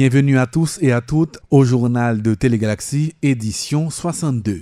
Bienvenue à tous et à toutes au journal de Télégalaxie, édition 62.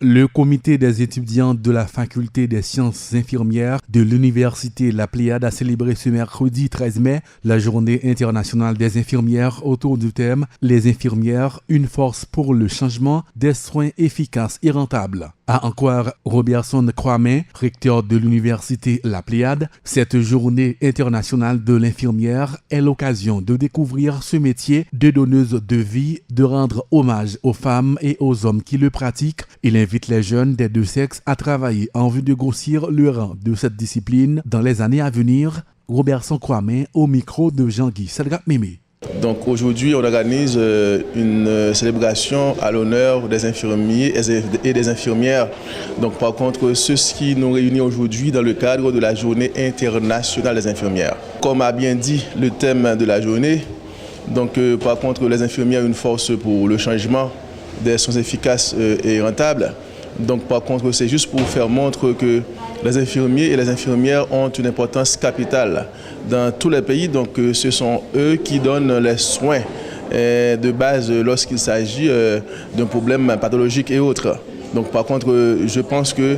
Le comité des étudiants de la faculté des sciences infirmières de l'université La Pléiade a célébré ce mercredi 13 mai la journée internationale des infirmières autour du thème « Les infirmières, une force pour le changement, des soins efficaces et rentables ». À en croire Robertson Kwame, recteur de l'université La Pléiade, cette journée internationale de l'infirmière est l'occasion de découvrir ce métier de donneuse de vie, de rendre hommage aux femmes et aux hommes qui le pratiquent. Il invite les jeunes des deux sexes à travailler en vue de grossir le rang de cette discipline dans les années à venir. Robertson Kwame au micro de Jean-Guy Selgat-Mémé. Donc aujourd'hui, on organise une célébration à l'honneur des infirmiers et des infirmières. Donc par contre, ceux qui nous réunissent aujourd'hui dans le cadre de la journée internationale des infirmières. Comme a bien dit le thème de la journée, donc par contre, les infirmières une force pour le changement, des soins efficaces et rentables. Donc par contre, c'est juste pour faire montre que les infirmiers et les infirmières ont une importance capitale dans tous les pays. Donc ce sont eux qui donnent les soins de base lorsqu'il s'agit d'un problème pathologique et autres. Donc par contre, je pense que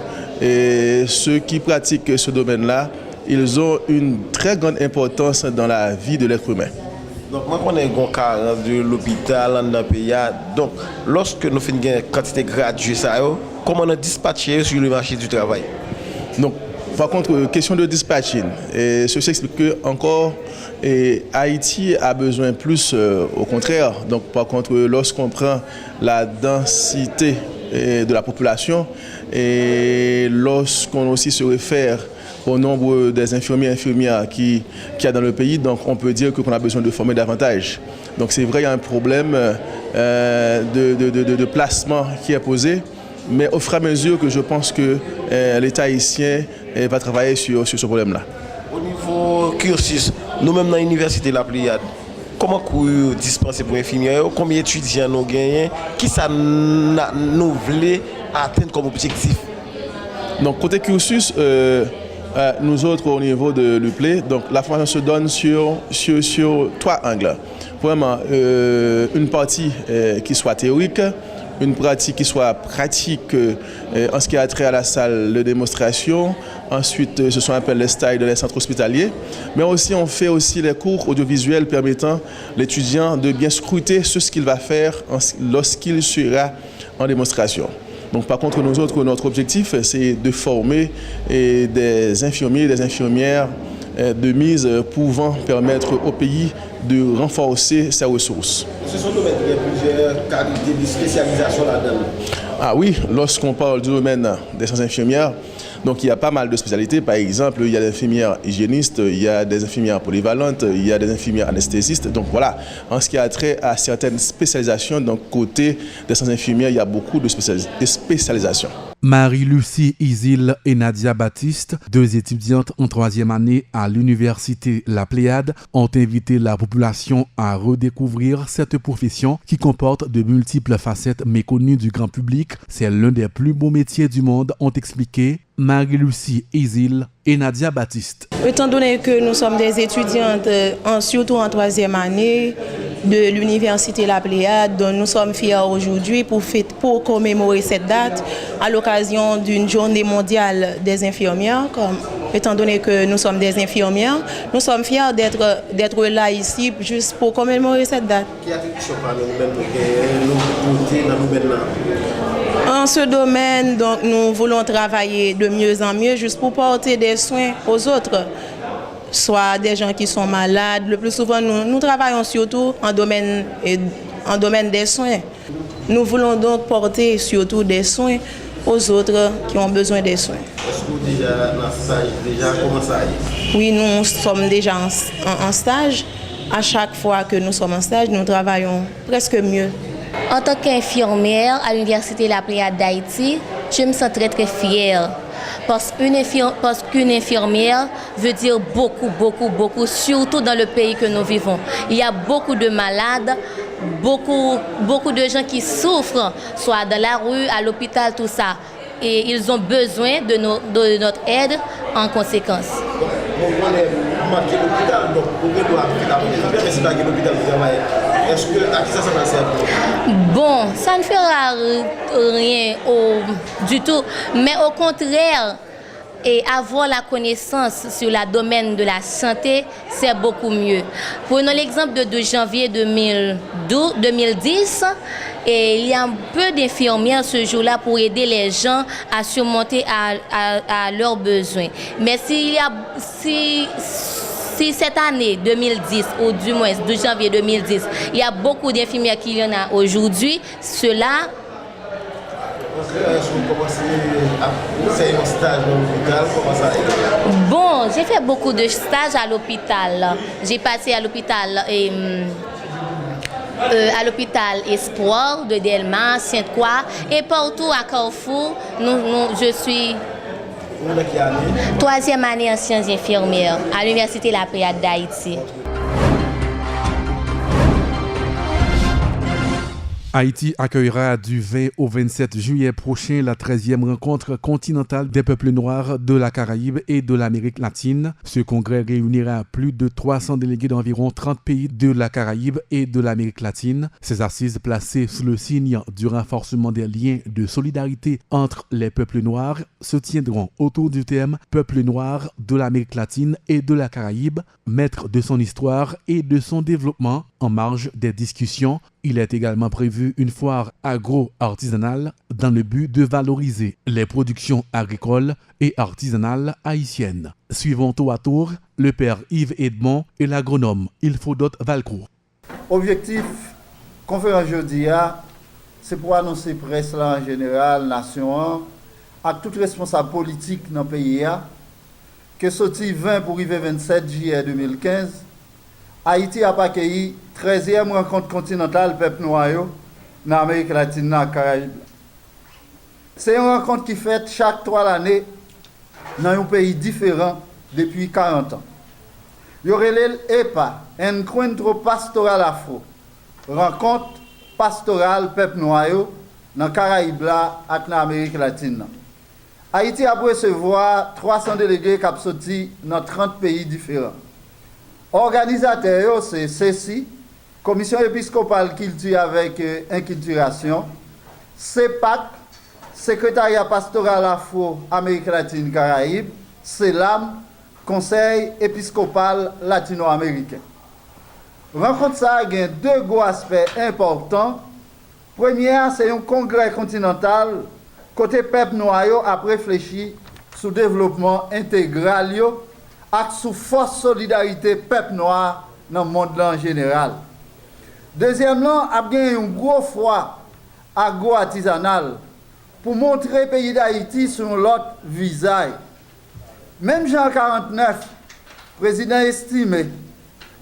ceux qui pratiquent ce domaine-là, ils ont une très grande importance dans la vie de l'être humain. Donc, moi, on est un cas de l'hôpital dans le pays. Donc, lorsque nous faisons une quantité graduée, comment on dispatché sur le marché du travail? Donc, par contre, question de dispatching, ceci explique que encore Haïti a besoin plus, au contraire. Donc, par contre, lorsqu'on prend la densité de la population et lorsqu'on aussi se réfère au nombre des infirmiers et infirmières qu'il y a dans le pays, donc on peut dire qu'on a besoin de former davantage. Donc c'est vrai, il y a un problème de placement qui est posé, mais au fur et à mesure que je pense que l'État haïtien va travailler sur ce problème-là. Au niveau cursus, nous-mêmes dans l'université La Pléiade, comment vous dispensez pour infirmières, combien d'étudiants nous gagnons, qui ça nous voulons atteindre comme objectif? Donc côté cursus, nous autres au niveau de l'UPLE, donc la formation se donne sur trois angles. Premièrement, une partie qui soit théorique, une pratique qui soit pratique en ce qui a trait à la salle de démonstration. Ensuite, ce sont appelés les stages dans les centres hospitaliers. Mais aussi, on fait aussi les cours audiovisuels permettant l'étudiant de bien scruter ce qu'il va faire lorsqu'il sera en démonstration. Donc, par contre, nous autres, notre objectif, c'est de former des infirmiers et des infirmières de mise pouvant permettre au pays de renforcer ses ressources. Ce sont domaines qui ont plusieurs qualités de spécialisation là-dedans. Ah oui, lorsqu'on parle du domaine des sciences infirmières, donc il y a pas mal de spécialités. Par exemple, il y a des infirmières hygiénistes, il y a des infirmières polyvalentes, il y a des infirmières anesthésistes. Donc voilà, en ce qui a trait à certaines spécialisations, donc côté des sciences infirmières, il y a beaucoup de spécialisations. Marie-Lucie Isil et Nadia Baptiste, deux étudiantes en troisième année à l'université La Pléiade, ont invité la population à redécouvrir cette profession qui comporte de multiples facettes méconnues du grand public. C'est l'un des plus beaux métiers du monde, ont expliqué Marie-Lucie Isil et Nadia Baptiste. Étant donné que nous sommes des étudiantes, surtout en troisième année de l'université La Pléiade, dont nous sommes fiers aujourd'hui pour commémorer cette date à l'occasion d'une journée mondiale des infirmières. Étant donné que nous sommes des infirmières, nous sommes fiers d'être là ici juste pour commémorer cette date. En ce domaine, donc, nous voulons travailler de mieux en mieux juste pour porter des soins aux autres, soit des gens qui sont malades. Le plus souvent, nous travaillons surtout en domaine des soins. Nous voulons donc porter surtout des soins aux autres qui ont besoin des soins. Est-ce que vous déjà dans stage, comment ça y est? Oui, nous sommes déjà en stage. À chaque fois que nous sommes en stage, nous travaillons presque mieux. En tant qu'infirmière à l'Université La Pléiade d'Haïti, je me sens très très fière. Parce qu'une infirmière veut dire beaucoup, surtout dans le pays que nous vivons. Il y a beaucoup de malades, beaucoup de gens qui souffrent, soit dans la rue, à l'hôpital, tout ça. Et ils ont besoin de notre aide en conséquence. on est manqué l'hôpital, donc on doit faire mais c'est pas que l'hôpital pour travailler. Est-ce que à qui ça va servir? Bon, ça ne fera rien du tout, mais au contraire, et avoir la connaissance sur le domaine de la santé, c'est beaucoup mieux. Prenons l'exemple de 2 janvier 2010, et il y a un peu d'infirmières ce jour-là pour aider les gens à surmonter à leurs besoins. Mais si cette année 2010, ou du moins 12 janvier 2010, il y a beaucoup d'infirmières qui y en a aujourd'hui, cela... C'est un stage dans l'hôpital, comment ça? Bon, j'ai fait beaucoup de stages à l'hôpital. J'ai passé à l'hôpital Espoir de Delma, Sainte-Croix et partout à Carrefour. Je suis 3e année en sciences infirmières à l'Université La Pléiade d'Haïti. Haïti accueillera du 20 au 27 juillet prochain la 13e rencontre continentale des peuples noirs de la Caraïbe et de l'Amérique latine. Ce congrès réunira plus de 300 délégués d'environ 30 pays de la Caraïbe et de l'Amérique latine. Ces assises placées sous le signe du renforcement des liens de solidarité entre les peuples noirs se tiendront autour du thème « Peuple noir de l'Amérique latine et de la Caraïbe, maître de son histoire et de son développement ». En marge des discussions, il est également prévu une foire agro-artisanale dans le but de valoriser les productions agricoles et artisanales haïtiennes. Suivons tour à tour le père Yves Edmond et l'agronome Ilfodot Valcourt. Objectif conférence jeudi, c'est pour annoncer presse là en général, nation, à tout responsable politique dans le pays, que sorti 20 pour arriver 27 juillet 2015, Haïti a accueilli 13e rencontre continentale peuple noir dans l'Amérique latine, dans les Caraïbes. C'est une rencontre qui fait chaque 3 années dans un pays différent depuis 40 ans. Il y aurait l'EPA, Encuentro Pastoral Afro, rencontre pastorale peuple noir dans les Caraïbes et dans l'Amérique latine. Haïti a recevoir 300 délégués qui sont sortis dans 30 pays différents. Organisateurs, c'est CECI, Commission épiscopale culture avec inculturation, CEPAC, Secrétariat pastoral Afro-Amérique latine Caraïbe, CELAM, Conseil épiscopal latino-américain. Rencontre ça a 2 gros aspects importants. Premier, c'est un congrès continental côté peuple noir a réfléchi sur le développement intégral et sous force solidarité peuple noir dans le monde en général. Deuxièmement, il y a un gros foire agro-artisanal pour montrer le pays d'Haïti sur l'autre visage. Même Jean 49, président estimé,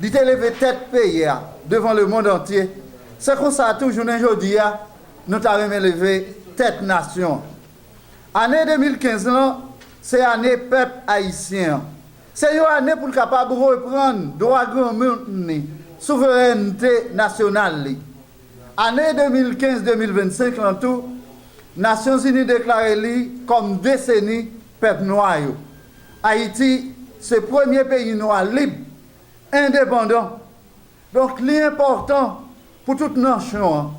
il a levé tête pays devant le monde entier. C'est comme ça, toujours aujourd'hui, nous avons levé tête nation. Année 2015, c'est année peuple haïtien. C'est une année pour capable reprendre droit grand souveraineté nationale. Année 2015-2025, en tout, Nations Unies déclaré comme décennie peuple noir. Haïti, c'est le premier pays noir libre, indépendant. Donc, l'important pour toute nation,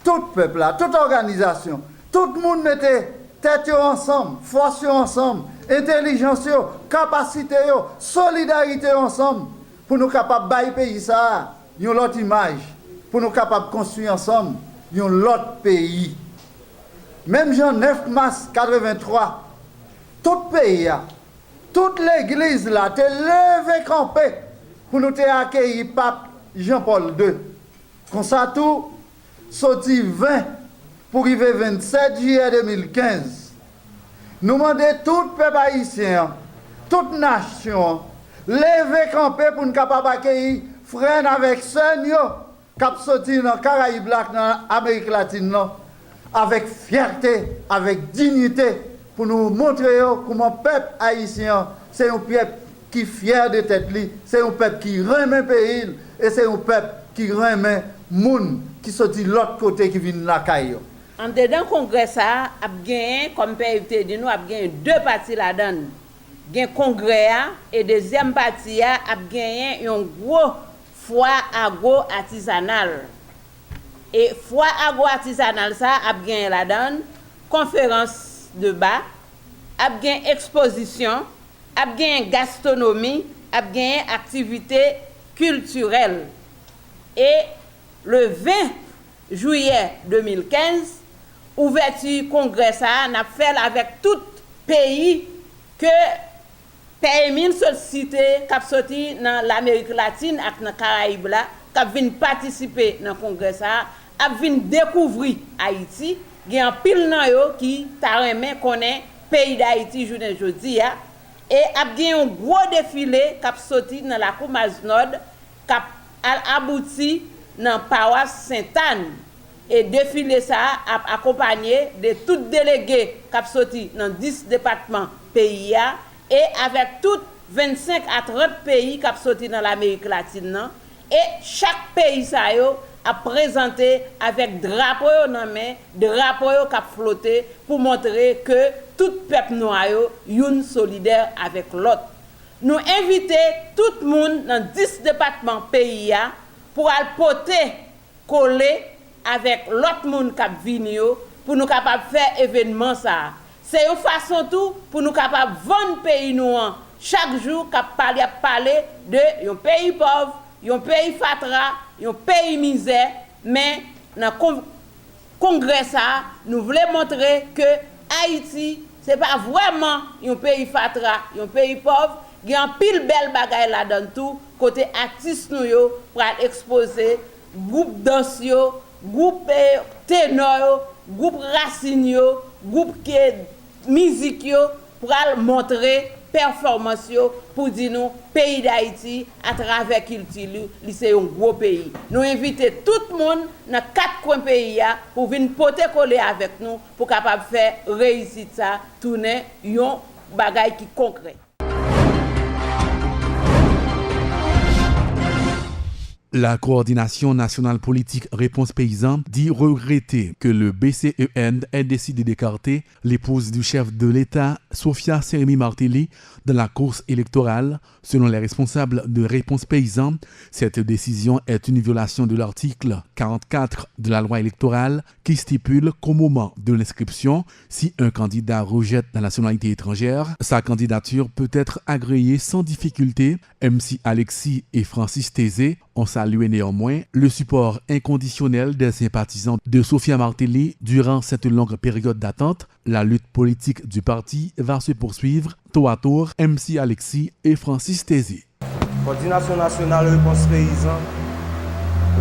tout peuple, toute organisation, tout le monde mettait tête ensemble, force ensemble, intelligence, capacité, solidarité ensemble, pour nous capables de bailler pays ça, une autre image, pour nous capables de construire ensemble un autre pays. Même Jean 9 mars 83, tout pays, toute l'église là, t'es levé campé pour nous accueillir pape Jean-Paul II. Comme ça tout, sorti 20 pour arriver 27 juillet 2015. Nous demandons tout peuple haïtien, toute nation, lever campé pour nous capables d'accueillir frères avec sœurs qui sont sortis dans les Caraïbes, dans l'Amérique latine, avec fierté, avec dignité, pour nous montrer comment le peuple haïtien, c'est un peuple qui est fier de tête, c'est un peuple qui remet le pays, et c'est un peuple qui remet les gens qui sont de l'autre côté qui viennent la caille. En dedans congrès ça a gagné comme père dit nous a gagné 2 parties là-dedans. gen congrès et deuxième partie a gagné un gros foire agro-artisanal. Et foire agro-artisanal ça a gagné la donne conférence de bas, a gagné exposition, a gagné gastronomie, a gagné activité culturelle. Et le 20 juillet 2015, ouverture congrès ça n'a fait avec tout pays que pays sollicité cap sorti dans l'Amérique latine et dans Caraïbes là qui viennent participer dans congrès ça a viennent découvrir Haïti, il y a un pile nan yo qui t'a remet connaît pays d'Haïti journée jodi a et a gagné un gros défilé qui sorti dans la Coumaz Nord qui abouti dans paroisse Sainte-Anne. Et défilé ça a accompagné de tout délégués qui sorti dans 10 départements pays et avec tout 25 à 30 pays qui sorti dans l'Amérique latine et chaque pays ça a présenté avec drapeau dans main, drapeau qui a flotté pour montrer que tout peuple noir est solidaire avec l'autre. Nous inviter tout le monde dans 10 départements pays pour aller porter coller avec l'autre monde qui vient pour nous capable faire événement ça. C'est une façon tout pour nous capable vendre pays nous chaque jour qu'a parler de un pays pauvre, un pays fatra, un pays misère, mais dans congrès ça nous voulons montrer que Haïti c'est pas vraiment un pays fatra, un pays pauvre, il y a un pile belle bagaille là-dedans tout côté artistes nous yo pour exposer groupe danse yo, groupe ténor, groupe racine, groupe musique pour montrer performance pour dire nous pays d'Haïti à travers culture c'est un gros pays. Nous inviter tout le monde dans 4 coins pays pour venir porter coller avec nous pour capable faire réussir ça tourner un bagage qui concret. La coordination nationale politique Réponse Paysan dit regretter que le BCEN ait décidé d'écarter l'épouse du chef de l'État, Sophia Seremi Martelly, dans la course électorale. Selon les responsables de Réponse Paysan, cette décision est une violation de l'article 44 de la loi électorale qui stipule qu'au moment de l'inscription, si un candidat rejette la nationalité étrangère, sa candidature peut être agréée sans difficulté. MC Alexis et Francis Tézé ont salué néanmoins le support inconditionnel des sympathisants de Sophia Martelly durant cette longue période d'attente. La lutte politique du parti va se poursuivre tour à tour. MC Alexis et Francis Tézé. Coordination nationale Réponse Paysan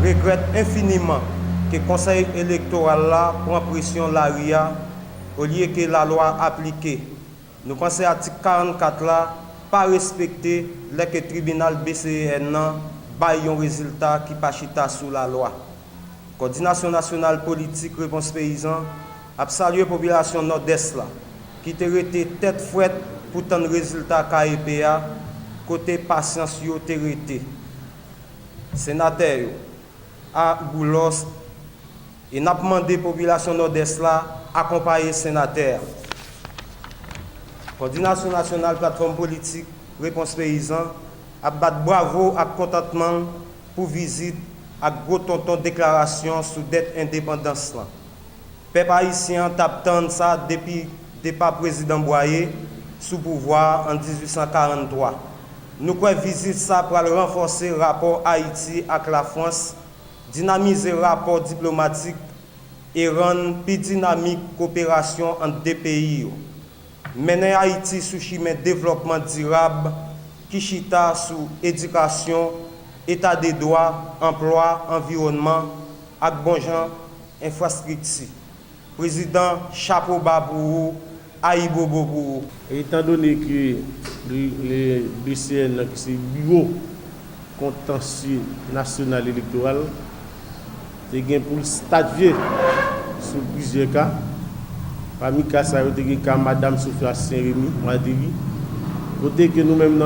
regrette infiniment que le Conseil électoral là prend pression l'ARIA au lieu que la loi appliquée. Nous pensons à l'article 44 là pas respecter le tribunal BCEN bail un résultat qui pas chita sous la loi. Coordination nationale politique Réponse Paysan a salué la population nord-est là qui était resté tête fouette pour tant de résultats KEPA côté patience yo té resté. Sénateur à Goulos et n'a demandé population nord-est là accompagner sénateur. Coordination nationale plateforme politique Réponse Paysan a battu bravo à contentement pour visite à gros tonton déclaration sous dette indépendance là. Peuple haïtien t'attend ça depuis départ président Boyer sous pouvoir en 1843. Nous croyons visite ça pour renforcer le rapport Haïti avec la France, dynamiser le rapport diplomatique et rendre plus dynamique la coopération entre deux pays. Mener Haïti sous chemin développement durable qui chita sous éducation, état des droits, emploi, environnement, avec bon genre, infrastructure. Président, chapeau bas pour vous, aïbobo pour vous. Étant donné que le BCN, c'est le bureau contentieux national électoral, c'est pour statuer sur plusieurs cas. Parmi les cas, ça a été le cas Mme Sophia Seremi Martelly. Côté que nous-mêmes,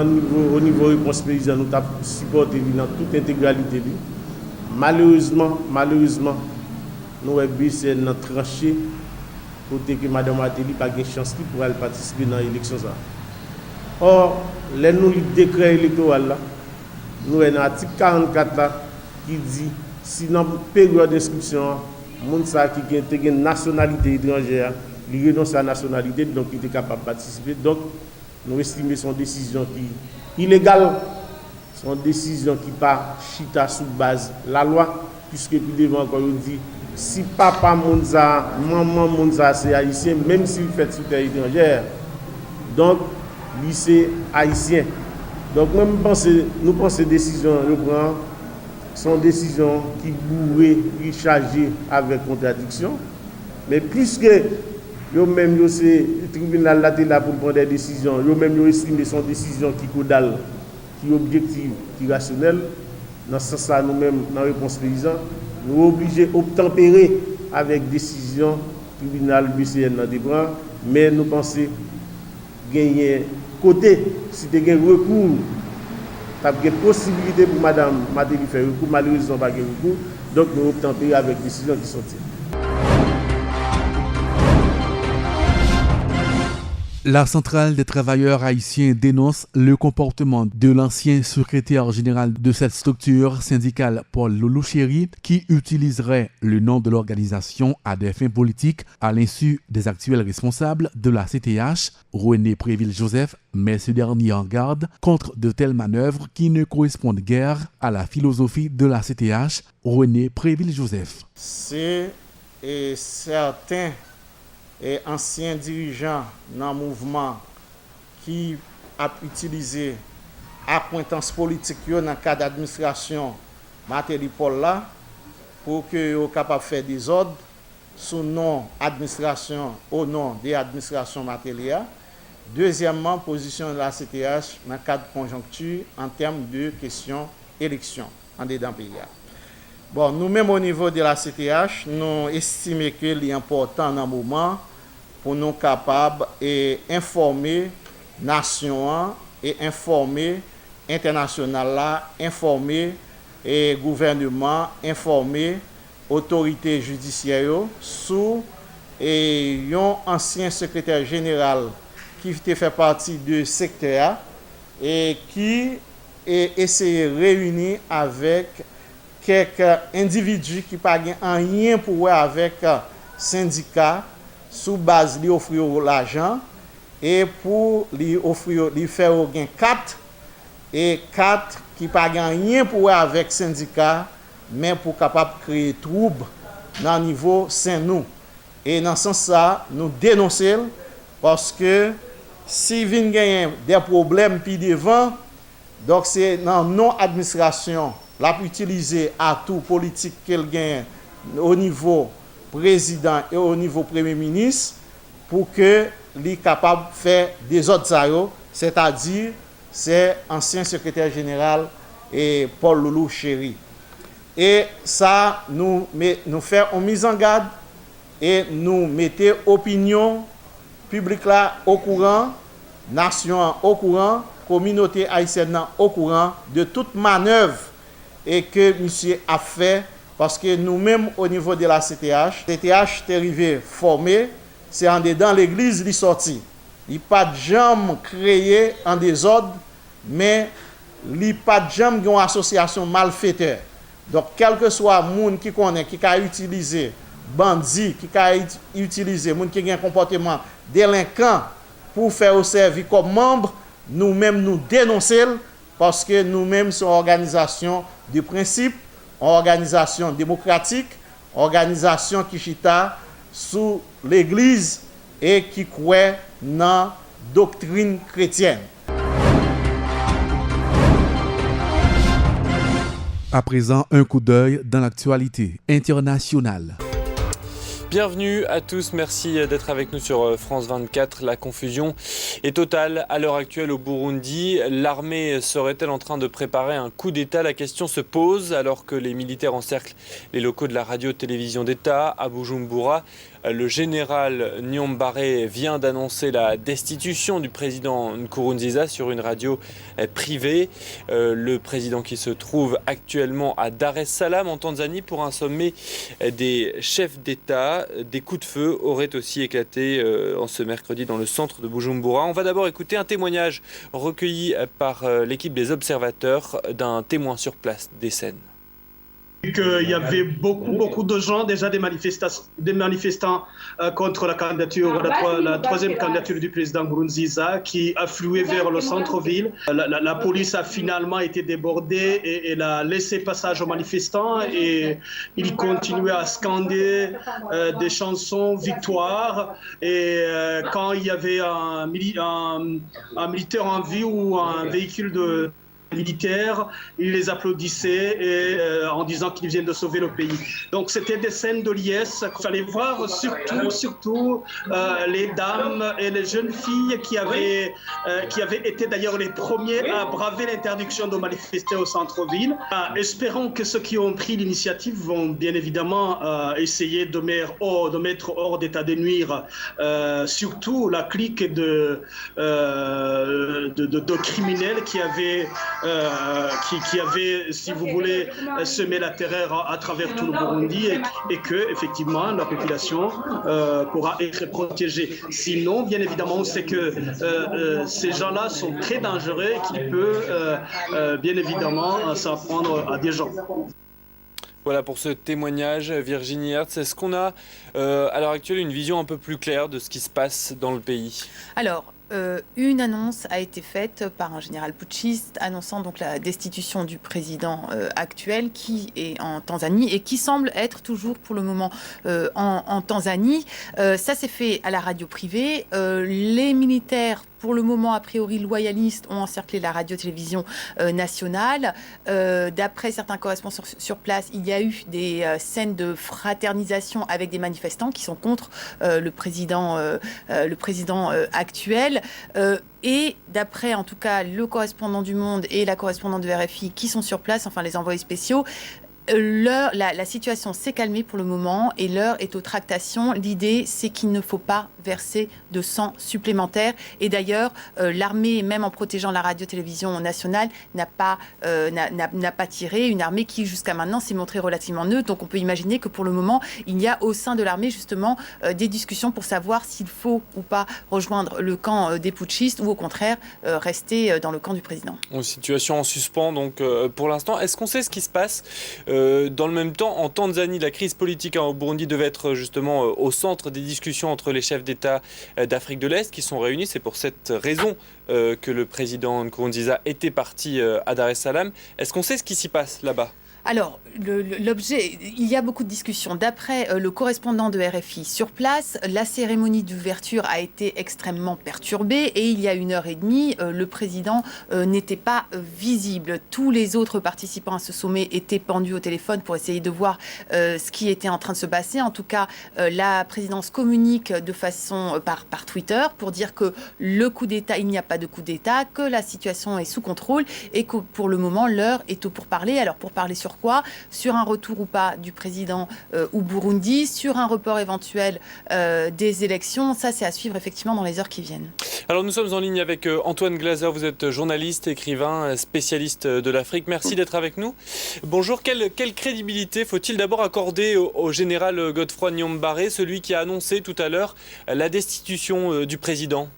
au niveau Réponse Paysan, nous avons supporté dans toute intégralité. Malheureusement, nous avons BCN tranché. Côté que Mme Martelly n'a pas de chance pour participer dans l'élection. Or, les nous le décret électoral là, nous avons l'article 44 là qui dit si dans la période d'inscription, les gens qui ont une nationalité étrangère, ils renoncent à la nationalité, donc ils étaient capables de participer. Donc, nous estimons son décision qui est illégale, son décision qui n'est pas chita sous base de la loi, puisque puis devant encore on dit si papa Monza, maman Monza c'est haïtien, même s'il fait sous terre étrangère, donc lui c'est haïtien. Donc nous pensons décision sont décisions qui bourrées, qui chargées avec contradiction, mais puisque eux-mêmes c'est le tribunal là pour prendre des décisions, eux-mêmes estiment son décision qui caudale, qui objective, qui rationnelle. Dans ce sens-là, nous-mêmes, dans la réponse paysan, nous sommes obligés d'obtempérer avec décision tribunal BCN dans des bras, mais nous pensons gagner côté, si tu as un recours, tu as une possibilité pour Mme Matéli faire recours, malheureusement pas de recours, donc nous obtempérer avec décision qui sont tirées. La centrale des travailleurs haïtiens dénonce le comportement de l'ancien secrétaire général de cette structure syndicale, Paul Loulou Chéri, qui utiliserait le nom de l'organisation à des fins politiques à l'insu des actuels responsables de la CTH, René Préville-Joseph, met ce dernier en garde contre de telles manœuvres qui ne correspondent guère à la philosophie de la CTH, René Préville-Joseph. C'est certain et anciens dirigeants dans le mouvement qui a utilisé accointance politique dans le cadre d'administration Matéli Paul là pour que soient capables de faire des ordres sous nom administration au nom de l'administration Matéli. Deuxièmement, position de la CTH dans le cadre de conjoncture en termes de questions élections en dedans pays. Bon, nous-mêmes au niveau de la CTH, nous estimons qu'il est important dans le moment pour nous capables d'informer la nation et informer l'international, informer le gouvernement, informer l'autorité judiciaire sur un ancien secrétaire général qui fait partie du secteur et qui essaie de réunir avec quelques individus qui n'ont rien pour voir avec syndicat sous base de offrir l'argent et pour lui faire gain 4 qui n'ont rien pour voir avec syndicat mais pour capable créer trouble dans le niveau Saint-Nou. Et dans ce sens-là, nous dénonçons parce que si vient gagner des problèmes puis devant, donc c'est dans non-administration l'a utilisé à tout politique qu'elle gagne au niveau président et au niveau premier ministre pour que les capable de faire des autres, c'est-à-dire c'est ancien secrétaire général et Paul Loulou Chéri. Et ça nous fait une mise en garde et nous mettons opinion publique là au courant, nation au courant, communauté haïtienne au courant de toute manœuvre et que monsieur a fait parce que nous-mêmes au niveau de la CTH est arrivé formé, c'est en dedans l'église qui sorti. Il n'y a pas de jamais créé en désordre, mais il n'y a pas de jamais une association malfaiteur. Donc quel que soit le monde qui connaît, qui a utilisé bandit, qui a utilisé monde qui a un comportement délinquant pour faire servir comme membre, nous-mêmes nous dénonçons parce que nous-mêmes sommes une organisation de principe, une organisation démocratique, une organisation qui chita sous l'église et qui croit dans la doctrine chrétienne. À présent, un coup d'œil dans l'actualité internationale. Bienvenue à tous, merci d'être avec nous sur France 24. La confusion est totale à l'heure actuelle au Burundi. L'armée serait-elle en train de préparer un coup d'État? La question se pose alors que les militaires encerclent les locaux de la radio-télévision d'État à Bujumbura. Le général Niyombare vient d'annoncer la destitution du président Nkurunziza sur une radio privée. Le président qui se trouve actuellement à Dar es Salaam en Tanzanie pour un sommet des chefs d'État. Nkurunziza. Des coups de feu auraient aussi éclaté en ce mercredi dans le centre de Bujumbura. On va d'abord écouter un témoignage recueilli par l'équipe des observateurs d'un témoin sur place des scènes. Qu'il y avait beaucoup de gens, déjà des manifestants contre la candidature, la troisième candidature du président Nkurunziza qui affluaient vers le centre-ville. La police a finalement été débordée et elle a laissé passage aux manifestants et ils continuaient à scander des chansons victoire. Et quand il y avait un militaire en vue ou un véhicule de militaires, ils les applaudissaient en disant qu'ils viennent de sauver le pays. Donc c'était des scènes de liesse. Il fallait voir surtout les dames et les jeunes filles qui avaient été d'ailleurs les premiers à braver l'interdiction de manifester au centre-ville. Espérons que ceux qui ont pris l'initiative vont bien évidemment essayer de mettre hors d'état de nuire surtout la clique de criminels qui avaient si vous voulez, semé la terreur à travers tout le Burundi et que, effectivement, la population pourra être protégée. Sinon, bien évidemment, on sait que ces gens-là sont très dangereux et qu'ils peuvent, bien évidemment, s'en prendre à des gens. Voilà pour ce témoignage, Virginie Hertz. Est-ce qu'on a, à l'heure actuelle, une vision un peu plus claire de ce qui se passe dans le pays ? Alors, une annonce a été faite par un général putschiste annonçant donc la destitution du président actuel qui est en Tanzanie et qui semble être toujours pour le moment en Tanzanie. Ça s'est fait à la radio privée. Les militaires, pour le moment, a priori loyalistes, ont encerclé la radio-télévision nationale. D'après certains correspondants sur place, il y a eu des scènes de fraternisation avec des manifestants qui sont contre le président actuel. Et d'après, en tout cas, le correspondant du Monde et la correspondante de RFI qui sont sur place, enfin les envoyés spéciaux, la situation s'est calmée pour le moment et l'heure est aux tractations. L'idée, c'est qu'il ne faut pas verser de sang supplémentaire. Et d'ailleurs, l'armée, même en protégeant la radio-télévision nationale, n'a pas tiré. Une armée qui, jusqu'à maintenant, s'est montrée relativement neutre. Donc, on peut imaginer que pour le moment, il y a au sein de l'armée, justement, des discussions pour savoir s'il faut ou pas rejoindre le camp des putschistes ou, au contraire, rester dans le camp du président. Une situation en suspens, donc, pour l'instant. Est-ce qu'on sait ce qui se passe dans le même temps, en Tanzanie, la crise politique au Burundi devait être justement au centre des discussions entre les chefs d'État d'Afrique de l'Est qui sont réunis. C'est pour cette raison que le président Nkurunziza était parti à Dar es Salaam. Est-ce qu'on sait ce qui s'y passe là-bas ? Alors, l'objet, il y a beaucoup de discussions. D'après le correspondant de RFI sur place, la cérémonie d'ouverture a été extrêmement perturbée et il y a 1h30, le président n'était pas visible. Tous les autres participants à ce sommet étaient pendus au téléphone pour essayer de voir ce qui était en train de se passer. En tout cas, la présidence communique de façon par Twitter pour dire que le coup d'État, il n'y a pas de coup d'État, que la situation est sous contrôle et que pour le moment, l'heure est au pourparler. Alors, pour parler sur quoi ? Sur un retour ou pas du président au Burundi, sur un report éventuel des élections. Ça, c'est à suivre effectivement dans les heures qui viennent. Alors nous sommes en ligne avec Antoine Glaser, vous êtes journaliste, écrivain, spécialiste de l'Afrique. Merci d'être avec nous. Bonjour, quelle crédibilité faut-il d'abord accorder au général Godefroid Niyombare, celui qui a annoncé tout à l'heure la destitution du président ?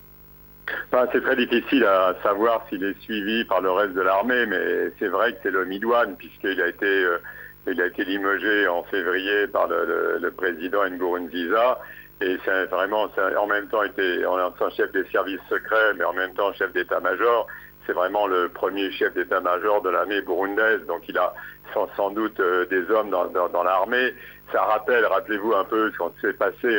C'est très difficile à savoir s'il est suivi par le reste de l'armée, mais c'est vrai que c'est l'homme idoine, puisqu'il a été limogé en février par le président Nkurunziza, et c'est en même temps été en chef des services secrets, mais en même temps chef d'état-major. C'est vraiment le premier chef d'état-major de l'armée burundaise, donc il a sans doute des hommes dans l'armée. Ça rappelez-vous un peu ce qui s'est passé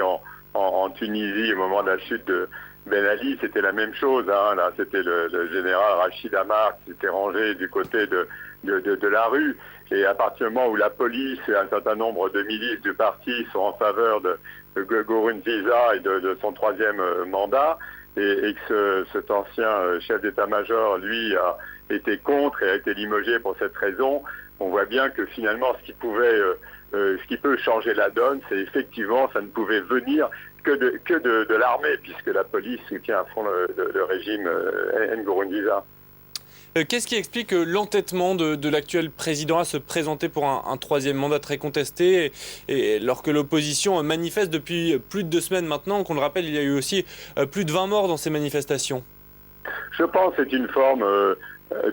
en Tunisie au moment de la chute de Ben Ali, c'était la même chose. Là, c'était le général Rachid Amar qui s'était rangé du côté de la rue. Et à partir du moment où la police et un certain nombre de milices du parti sont en faveur de Nkurunziza et de son troisième mandat, et que cet ancien chef d'état-major, lui, a été contre et a été limogé pour cette raison, on voit bien que finalement, ce qui peut changer la donne, c'est effectivement, ça ne pouvait venir que de l'armée, puisque la police soutient à fond le régime Nkurunziza. Qu'est-ce qui explique l'entêtement de l'actuel président à se présenter pour un troisième mandat très contesté, et alors que l'opposition manifeste depuis plus de 2 semaines maintenant? Qu'on le rappelle, il y a eu aussi plus de 20 morts dans ces manifestations. Je pense que c'est une forme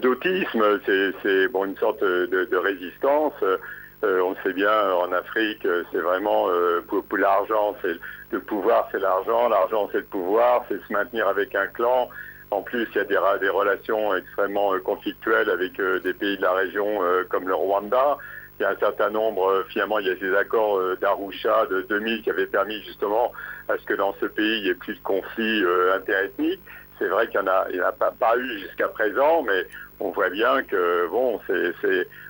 d'autisme, c'est bon, une sorte de résistance. On le sait bien, en Afrique, c'est vraiment pour l'argent, c'est le pouvoir, c'est l'argent c'est le pouvoir, c'est se maintenir avec un clan. En plus, il y a des relations extrêmement conflictuelles avec des pays de la région comme le Rwanda. Il y a un certain nombre, finalement, il y a ces accords d'Arusha de 2000 qui avaient permis justement à ce que dans ce pays, il n'y ait plus de conflits interethniques. C'est vrai qu'il n'y en a pas eu jusqu'à présent, mais on voit bien que, bon,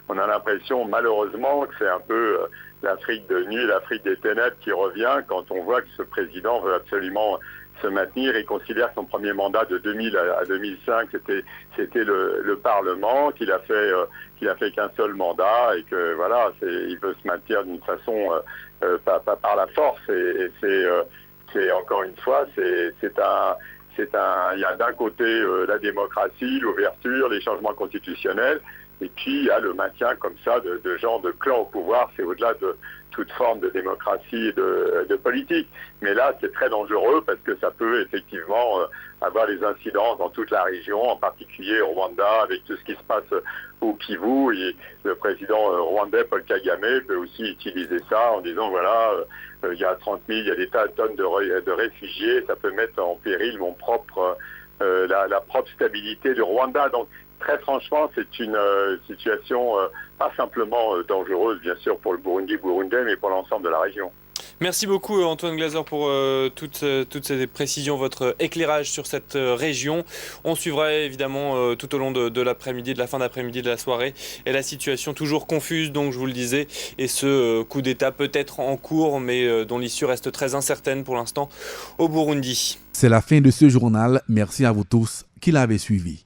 on a l'impression, malheureusement, que c'est un peu l'Afrique de nuit, l'Afrique des ténèbres qui revient quand on voit que ce président veut absolument se maintenir et considère que son premier mandat de 2000 à 2005, c'était le Parlement, qu'il a fait qu'un seul mandat et que, voilà, il veut se maintenir d'une façon, pas par la force. Et c'est encore une fois, il y a d'un côté la démocratie, l'ouverture, les changements constitutionnels, et puis il y a le maintien comme ça de gens de clans au pouvoir. C'est au-delà de toute forme de démocratie et de politique. Mais là, c'est très dangereux parce que ça peut effectivement avoir des incidences dans toute la région, en particulier au Rwanda, avec tout ce qui se passe au Kivu. Et le président rwandais, Paul Kagame, peut aussi utiliser ça en disant, voilà, il y a 30 000, il y a des tas de tonnes de réfugiés, ça peut mettre en péril la propre stabilité du Rwanda. Donc, très franchement, c'est une situation pas simplement dangereuse, bien sûr, pour le Burundi, mais pour l'ensemble de la région. Merci beaucoup Antoine Glaser pour toutes ces précisions, votre éclairage sur cette région. On suivra évidemment tout au long de l'après-midi, de la fin d'après-midi, de la soirée, et la situation toujours confuse, donc je vous le disais, et ce coup d'État peut-être en cours, mais dont l'issue reste très incertaine pour l'instant au Burundi. C'est la fin de ce journal. Merci à vous tous qui l'avez suivi.